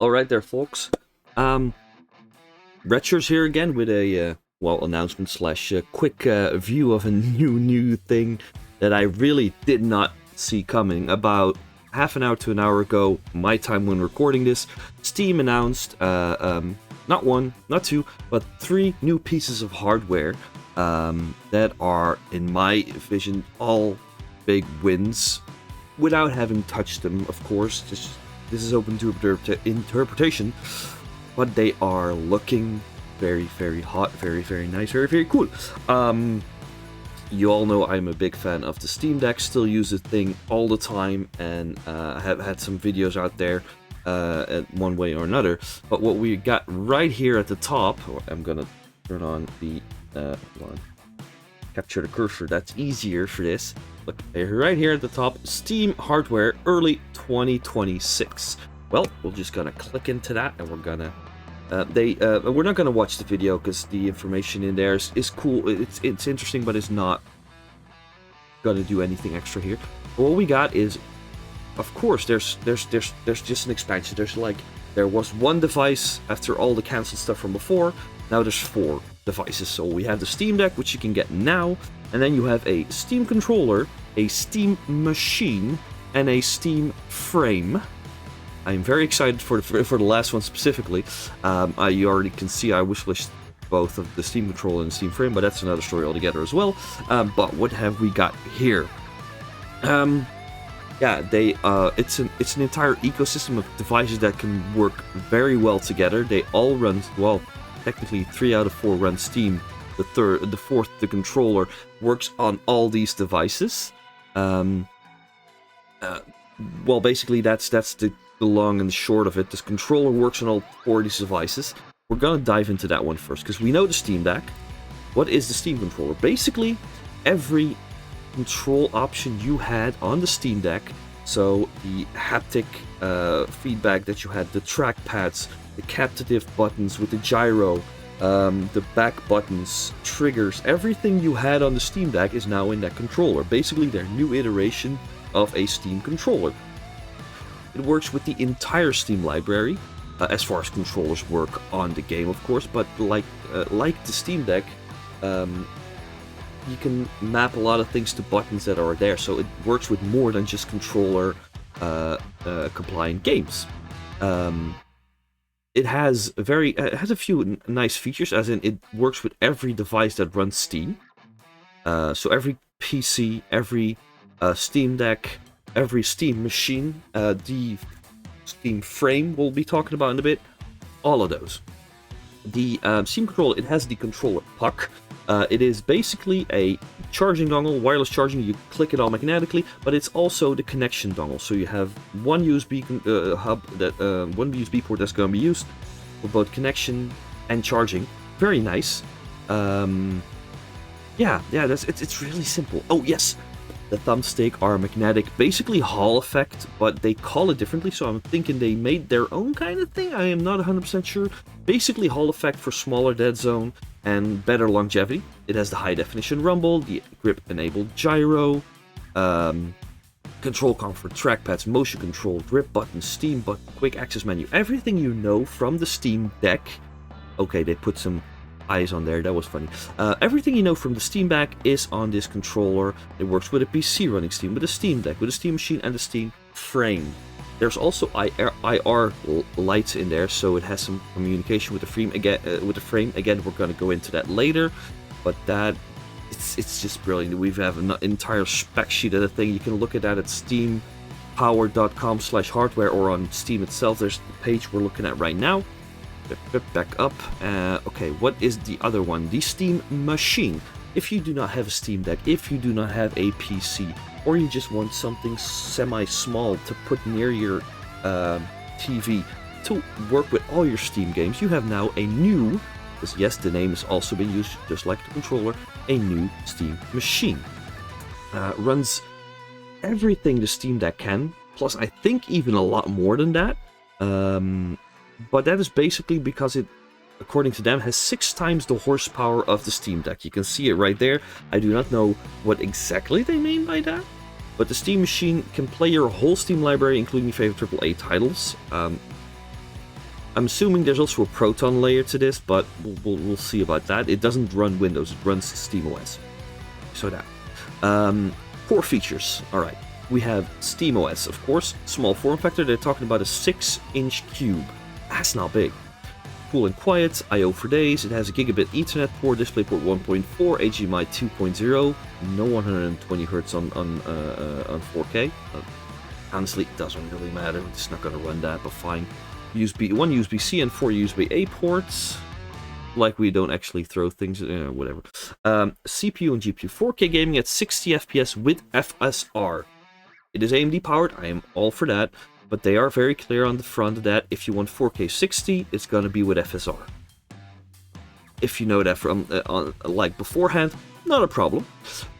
Alright there, folks. Redshirts here again with a, announcement slash quick view of a new thing that I really did not see coming. About half an hour to an hour ago, my time when recording this, Steam announced, not one, not two, but 3 new pieces of hardware that are, in my vision, all big wins, without having touched them, of course. This is open to interpretation, but they are looking very, very hot, very, very nice, very, very cool. You all know I'm a big fan of the Steam Deck, still use the thing all the time, and have had some videos out there at one way or another. But what we got right here at the top, I'm gonna turn on the capture the cursor, that's easier for this. Look, right here at the top, Steam hardware early 2026. Well, we're just gonna click into that, and we're gonna we're not gonna watch the video because the information in there is cool. It's interesting, but it's not gonna do anything extra here. But what we got is, of course, there's just an expansion. There was 1 device after all the canceled stuff from before. Now there's 4 devices. So we have the Steam Deck, which you can get now, and then you have a Steam controller, a Steam machine, and a Steam frame. I'm very excited for the last one specifically. You already can see I wishlished both of the Steam controller and the Steam frame, but that's another story altogether as well. But what have we got here? Yeah, it's an entire ecosystem of devices that can work very well together. They all run, well, technically 3 out of 4 run Steam. The 4th, the controller, works on all these devices. Well, basically that's the long and the short of it. This controller works on all 4 of these devices. We're gonna dive into that one first, because we know the Steam Deck. What is the Steam controller? Basically, every control option you had on the Steam Deck, so the haptic feedback that you had, the trackpads, the captive buttons with the gyro, the back buttons, triggers, everything you had on the Steam Deck is now in that controller. Basically, their new iteration of a Steam controller. It works with the entire Steam library, as far as controllers work on the game, of course, but like the Steam Deck, you can map a lot of things to buttons that are there, so it works with more than just controller compliant games. It has a few nice features, as in it works with every device that runs Steam. So every PC, every Steam Deck, every Steam machine, the Steam frame we'll be talking about in a bit, all of those. The Steam controller, it has the controller puck. It is basically a charging dongle, wireless charging. You click it on magnetically, but it's also the connection dongle. So you have one USB hub, one USB port that's going to be used for both connection and charging. Very nice. It's really simple. Oh yes, the thumbstick are magnetic, basically Hall effect, but they call it differently. So I'm thinking they made their own kind of thing. I am not 100% sure. Basically Hall effect for smaller dead zone and better longevity. It has the high definition rumble, the grip enabled gyro, control comfort, trackpads, motion control, grip button, Steam button, quick access menu, everything you know from the Steam Deck. Okay, they put some eyes on there, that was funny. Everything you know from the Steam Deck is on this controller. It works with a PC running Steam, with a Steam Deck, with a Steam machine, and a Steam frame. There's also IR lights in there, so it has some communication with the frame. Again, we're going to go into that later, but it's just brilliant. We have an entire spec sheet of the thing. You can look at that at steampower.com/hardware, or on Steam itself. There's the page we're looking at right now. Back up. Okay, what is the other one? The Steam machine. If you do not have a Steam Deck, if you do not have a PC, or you just want something semi-small to put near your TV to work with all your Steam games, you have now a new, because yes, the name has also been used just like the controller, a new Steam machine. Runs everything the Steam Deck can, plus I think even a lot more than that. But that is basically because it, according to them, has 6 times the horsepower of the Steam Deck. You can see it right there. I do not know what exactly they mean by that, but the Steam machine can play your whole Steam library, including your favorite AAA titles. I'm assuming there's also a Proton layer to this, but we'll see about that. It doesn't run Windows, it runs SteamOS. So that. Core features. Alright. We have SteamOS, of course. Small form factor. They're talking about a 6-inch cube. That's not big. Cool and quiet. I/O for days. It has a gigabit Ethernet port, DisplayPort 1.4, HDMI 2.0. No 120 Hz on 4K. Honestly, it doesn't really matter. It's not going to run that, but fine. One USB-C and 4 USB-A ports. Like we don't actually throw things, whatever. CPU and GPU 4K gaming at 60 FPS with FSR. It is AMD powered, I am all for that, but they are very clear on the front that if you want 4K 60, it's gonna be with FSR. If you know that from like beforehand, not a problem.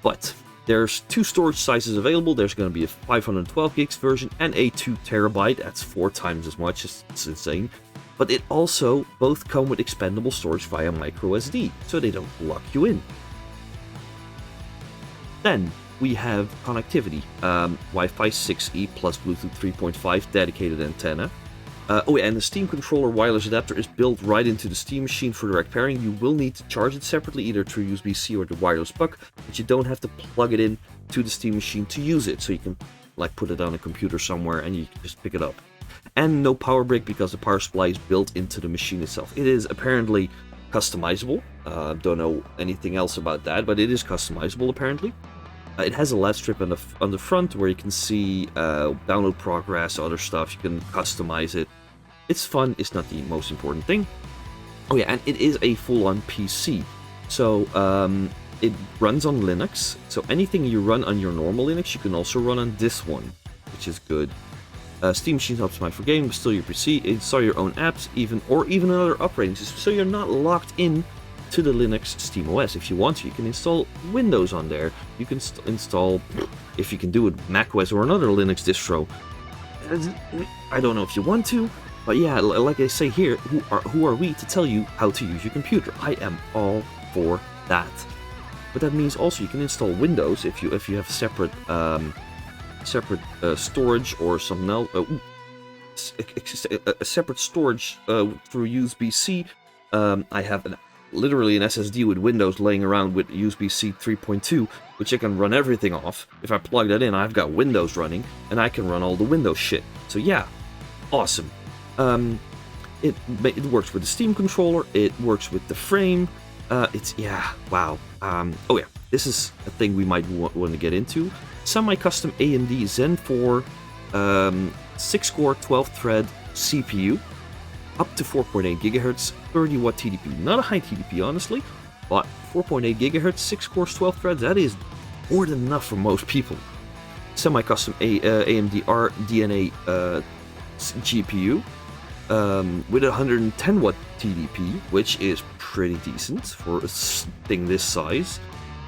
But there's 2 storage sizes available. There's gonna be a 512 gigs version and a 2 terabyte. That's 4 times as much. It's insane. But it also both come with expandable storage via microSD, so they don't lock you in. Then we have connectivity, Wi-Fi 6E plus Bluetooth 3.5 dedicated antenna. And the Steam controller wireless adapter is built right into the Steam machine for direct pairing. You will need to charge it separately, either through USB-C or the wireless puck, but you don't have to plug it in to the Steam machine to use it, so you can like put it on a computer somewhere and you can just pick it up. And no power brick because the power supply is built into the machine itself. It is apparently customizable. Don't know anything else about that, but it is customizable apparently. It has a LED strip on the front where you can see download progress, other stuff. You can customize it. It's fun. It's not the most important thing. Oh yeah, and it is a full-on PC. So it runs on Linux. So anything you run on your normal Linux, you can also run on this one, which is good. Steam Machine is optimized for gaming, but still your PC. Install your own apps, even another operating system, so you're not locked in to the Linux SteamOS. If you want to, you can install Windows on there. You can install, if you can do it, macOS or another Linux distro. I don't know if you want to, but yeah, like I say here, who are we to tell you how to use your computer? I am all for that. But that means also you can install Windows if you have separate storage or something else. A separate storage through USB-C. I have literally an SSD with Windows laying around with USB-C 3.2, which I can run everything off. If I plug that in, I've got Windows running, and I can run all the Windows shit. So yeah, awesome. It works with the Steam controller. It works with the frame. Wow. Oh yeah, this is a thing we might want to get into. Semi-custom AMD Zen 4 6-core 12-thread CPU, up to 4.8 GHz, 30 watt TDP. Not a high TDP, honestly, but 4.8 GHz, 6 cores, 12 threads, that is more than enough for most people. Semi-custom AMD RDNA GPU with 110 watt TDP, which is pretty decent for a thing this size.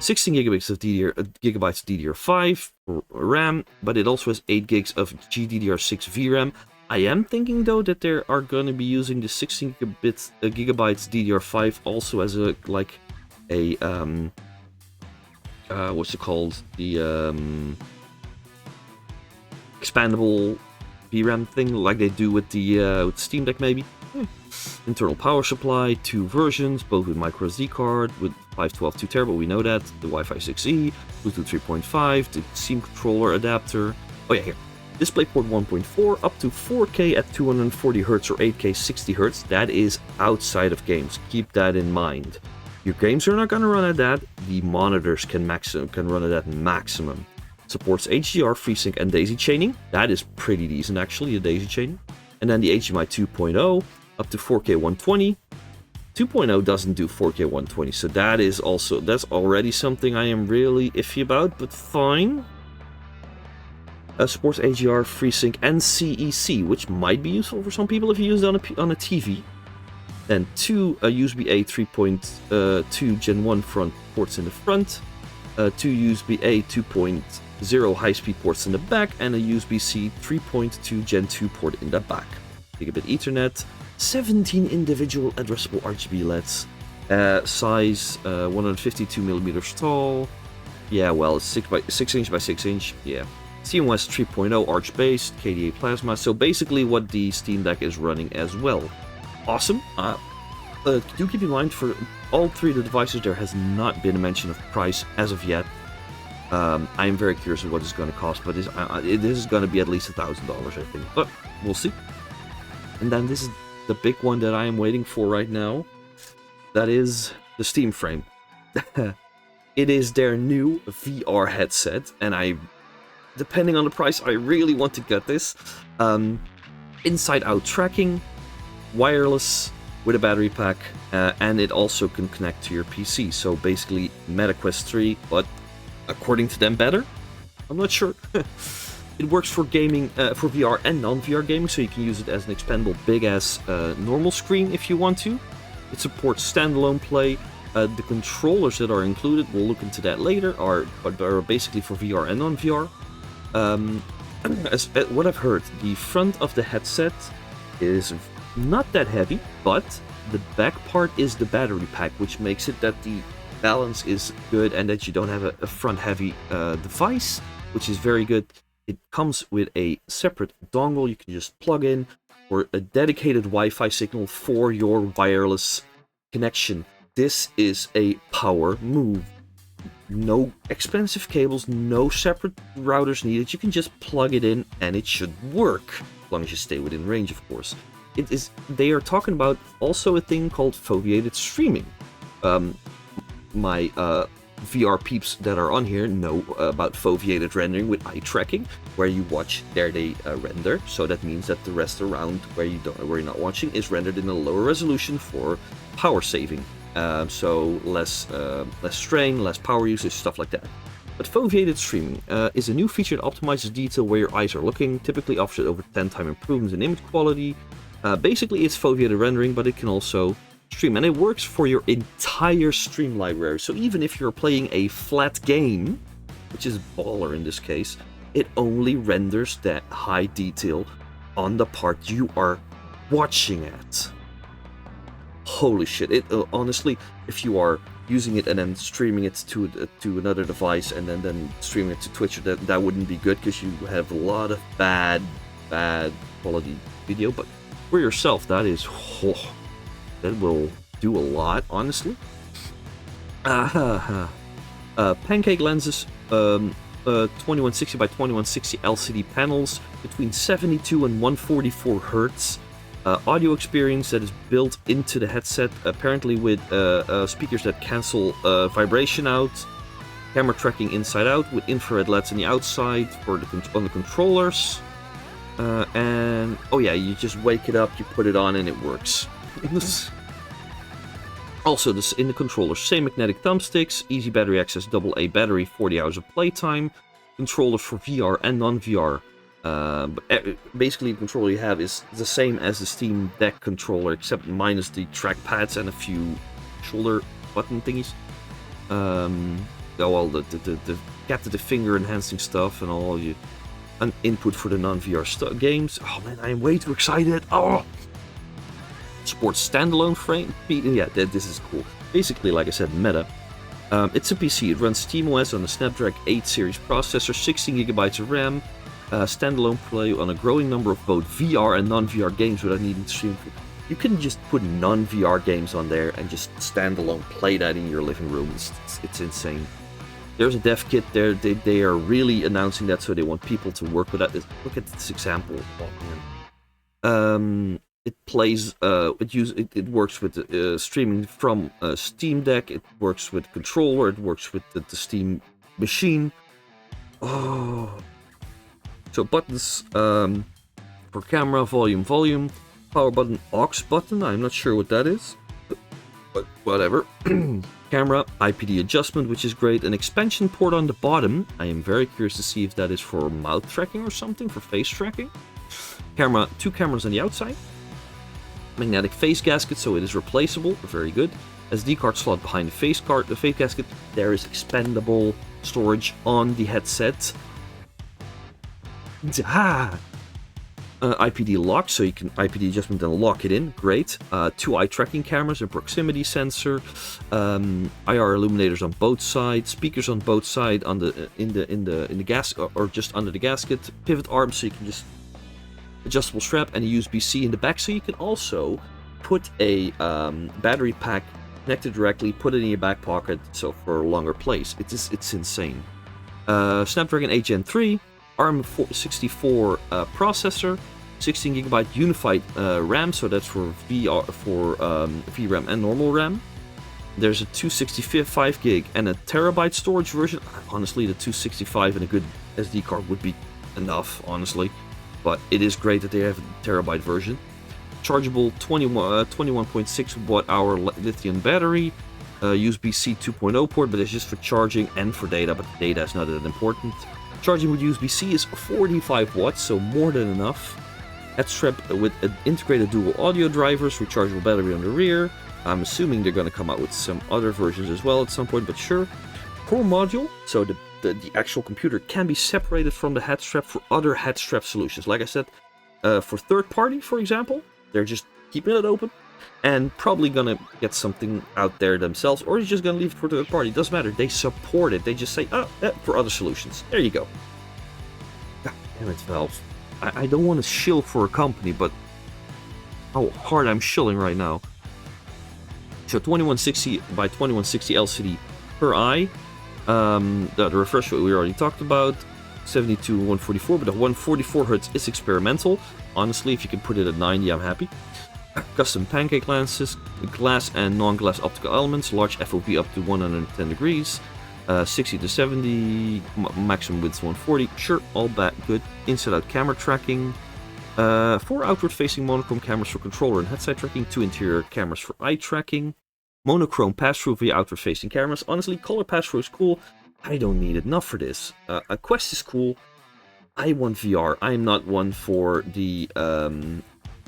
16 gigabytes of DDR5 RAM, but it also has 8 gigs of GDDR6 VRAM. I am thinking though that they are going to be using the 16 gigabytes DDR5 also as a what's it called, the expandable VRAM thing, like they do with the Steam Deck maybe. Internal power supply, 2 versions, both with microSD card, with 512 2 TB, we know that, the Wi-Fi 6E, Bluetooth 3.5, the Steam controller adapter. Oh yeah, here. DisplayPort 1.4, up to 4K at 240 Hz or 8K 60 Hz. That is outside of games. Keep that in mind. Your games are not going to run at that. The monitors can run at that maximum. Supports HDR, FreeSync, and daisy chaining. That is pretty decent actually, the daisy chaining. And then the HDMI 2.0, up to 4K 120. 2.0 doesn't do 4K 120, so that's already something I am really iffy about, but fine. Supports HDR, FreeSync, and CEC, which might be useful for some people if you use it on a TV. Then 2 USB-A 3.2 Gen 1 front ports in the front, 2 USB-A 2.0 high-speed ports in the back, and a USB-C 3.2 Gen 2 port in the back. Gigabit Ethernet, 17 individual addressable RGB LEDs, size 152mm tall. Yeah, well, it's 6 inch by 6 inch. Yeah. CMOS 3.0 arch-based, KDA plasma, so basically what the Steam Deck is running as well. awesome. Do keep in mind, for all three of the devices, there has not been a mention of price as of yet. I am very curious of what it's going to cost, but it is going to be at least $1,000, I think. But we'll see. And then this is the big one that I am waiting for right now. That is the Steam Frame. It is their new VR headset, and depending on the price, I really want to get this. Inside-out tracking, wireless, with a battery pack, and it also can connect to your PC. So basically, Meta Quest 3, but according to them, better? I'm not sure. It works for gaming, for VR and non-VR gaming, so you can use it as an expandable big-ass normal screen if you want to. It supports standalone play. The controllers that are included, we'll look into that later, are basically for VR and non-VR. What I've heard, the front of the headset is not that heavy, but the back part is the battery pack, which makes it that the balance is good and that you don't have a front-heavy device, which is very good. It comes with a separate dongle you can just plug in, or a dedicated Wi-Fi signal for your wireless connection. This is a power move. No expensive cables, no separate routers needed. You can just plug it in and it should work, as long as you stay within range, of course. They are talking about also a thing called foveated streaming. My VR peeps that are on here know about foveated rendering with eye tracking, where you watch, there they render. So that means that the rest around where you're not watching is rendered in a lower resolution for power saving. So less strain, less power usage, stuff like that. But foveated streaming is a new feature that optimizes detail where your eyes are looking, typically offers over 10-time improvements in image quality. Basically, it's foveated rendering, but it can also stream, and it works for your entire stream library. So even if you're playing a flat game, which is baller in this case, it only renders that high detail on the part you are watching at. Holy shit! Honestly, if you are using it and then streaming it to another device and then streaming it to Twitch, that wouldn't be good, because you have a lot of bad quality video. But for yourself, that will do a lot, honestly. Pancake lenses, 2160 by 2160 LCD panels between 72 and 144 Hertz. Audio experience that is built into the headset, apparently with speakers that cancel vibration out. Camera tracking inside out with infrared LEDs on the outside on the controllers. And oh yeah, you just wake it up, you put it on, and it works. Also, in the controllers, same magnetic thumbsticks, easy battery access, AA battery, 40 hours of playtime. Controllers for VR and non-VR. But basically, the controller you have is the same as the Steam Deck controller, except minus the trackpads and a few shoulder button thingies. Well, the captive finger enhancing stuff and all an input for the non-VR games. Oh man, I am way too excited. Oh. Supports standalone frame. Yeah, this is cool. Basically, like I said, Meta. It's a PC. It runs SteamOS on a Snapdragon 8 series processor, 16GB of RAM. Standalone play on a growing number of both VR and non-VR games without needing to stream. You can just put non-VR games on there and just standalone play that in your living room. It's insane. There's a dev kit there. They are really announcing that, so they want people to work with that. Look at this example. Oh man. It plays. It works with streaming from Steam Deck. It works with controller. It works with the Steam machine. Oh. So buttons for camera, volume, power button, aux button. I'm not sure what that is, but whatever. Camera, IPD adjustment, which is great. An expansion port on the bottom. I am very curious to see if that is for mouth tracking or something, for face tracking. Camera, 2 cameras on the outside. Magnetic face gasket, so it is replaceable. Very good. SD card slot behind the face gasket. There is expandable storage on the headset. IPD lock, so you can IPD adjustment and lock it in. Great. 2 eye tracking cameras, a proximity sensor, IR illuminators on both sides, speakers on both sides on in the gasket or just under the gasket. Pivot arm, so you can just adjustable strap, and a USB-C in the back, so you can also put a battery pack connected directly, put it in your back pocket, so for a longer place. It's insane. Snapdragon 8 Gen 3, ARM64 processor, 16GB unified RAM, so that's for VRAM and normal RAM. There's a 265 gig and a terabyte storage version. Honestly, the 265 and a good SD card would be enough, honestly. But it is great that they have a terabyte version. Chargeable 21.6 watt-hour lithium battery. USB-C 2.0 port, but it's just for charging and for data, but the data is not that important. Charging with USB-C is 45 watts, so more than enough. Head strap with integrated dual audio drivers, rechargeable battery on the rear. I'm assuming they're going to come out with some other versions as well at some point, but sure. Core module, so the actual computer can be separated from the head strap for other head strap solutions. Like I said, for third party, for example, they're just keeping it open and probably going to get something out there themselves, or you're just going to leave it for third party. It doesn't matter. They support it. They just say, for other solutions. There you go. God damn it, Valve. I don't want to shill for a company, but how hard I'm shilling right now. So 2160 by 2160 LCD per eye. The refresh rate we already talked about. 72 144, but the 144 Hz is experimental. Honestly, if you can put it at 90, I'm happy. Custom pancake lenses, glass and non-glass optical elements, large FOV up to 110 degrees, 60 to 70, maximum width 140. Sure, all that good. Inside-out camera tracking. 4 outward-facing monochrome cameras for controller and headset tracking, 2 interior cameras for eye tracking, monochrome pass-through via outward-facing cameras. Honestly, color pass-through is cool. I don't need enough for this. A Quest is cool. I want VR. I am not one for the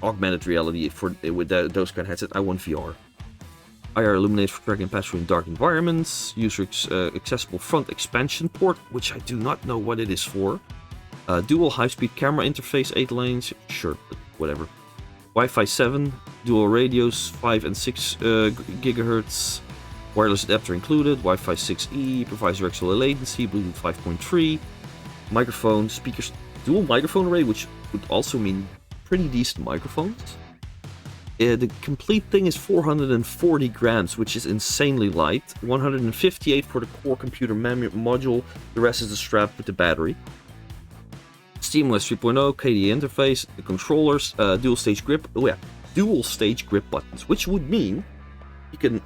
augmented reality with those kind of headsets. I want VR. IR illuminates for tracking pass-through in dark environments. User accessible front expansion port, which I do not know what it is for. Dual high-speed camera interface, 8 lanes, sure, but whatever. Wi-Fi 7, dual radios, 5 and 6 gigahertz, wireless adapter included, Wi-Fi 6E, provides direct low latency, Bluetooth 5.3, microphone, speakers, dual microphone array, which would also mean pretty decent microphones. The complete thing is 440 grams, which is insanely light, 158 for the core computer module, the rest is the strap with the battery. SteamOS 3.0, KDE interface, the controllers, dual stage grip buttons, which would mean you can,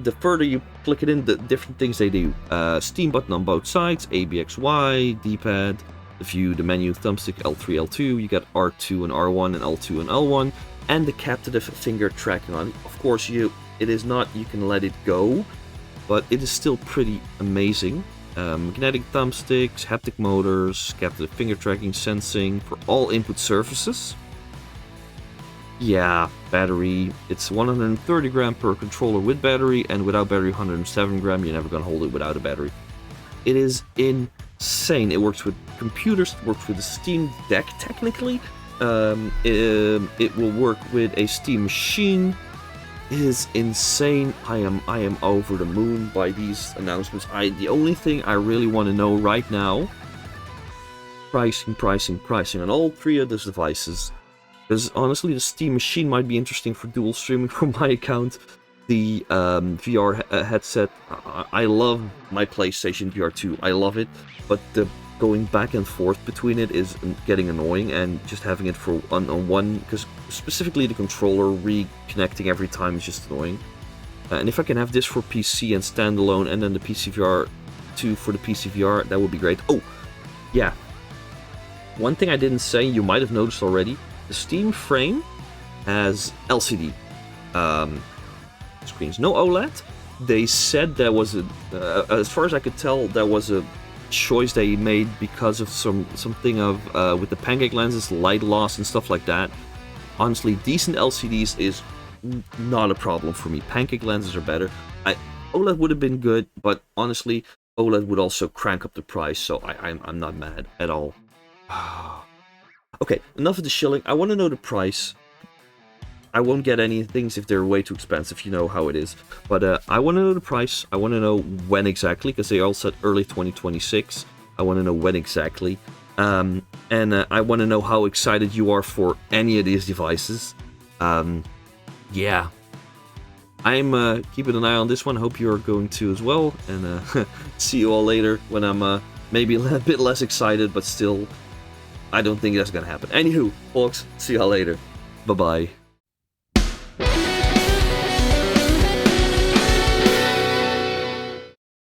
the further you click it in, the different things they do. Steam button on both sides, ABXY, D-pad, the view, the menu, thumbstick, L3, L2, you got R2 and R1 and L2 and L1, and the captive finger tracking on it. Of course, it is not, you can let it go, but it is still pretty amazing. Magnetic thumbsticks, haptic motors, captive finger tracking, sensing for all input surfaces. Yeah, battery, it's 130 gram per controller with battery, and without battery 107 gram. You're never gonna hold it without a battery. It is insane. It works with computers, it works with the Steam Deck technically. It will work with a Steam machine. It is insane. I am over the moon by these announcements. The only thing I really want to know right now, pricing on all 3 of those devices. Because honestly, the Steam machine might be interesting for dual streaming from my account. The VR headset, I love my PlayStation VR 2. I love it, but the going back and forth between it is getting annoying, and just having it for on one, because specifically the controller reconnecting every time is just annoying. And if I can have this for PC and standalone, and then the PC VR 2 for the PC VR, that would be great. Oh, yeah. One thing I didn't say, you might have noticed already, the Steam frame has LCD screens, no OLED. They said there was as far as I could tell, there was a choice they made because of something of with the pancake lenses, light loss and stuff like that. Honestly, decent LCDs is not a problem for me. Pancake lenses are better. OLED would have been good, but honestly, OLED would also crank up the price, so I'm not mad at all. Okay, enough of the shilling. I want to know the price. I won't get any things if they're way too expensive, you know how it is. But I want to know the price. I want to know when exactly, because they all said early 2026. I want to know when exactly. And I want to know how excited you are for any of these devices. yeah, I'm keeping an eye on this one. Hope you're going to as well. And see you all later when I'm maybe a bit less excited, but still, I don't think that's gonna happen. Anywho, folks, see y'all later. Bye-bye.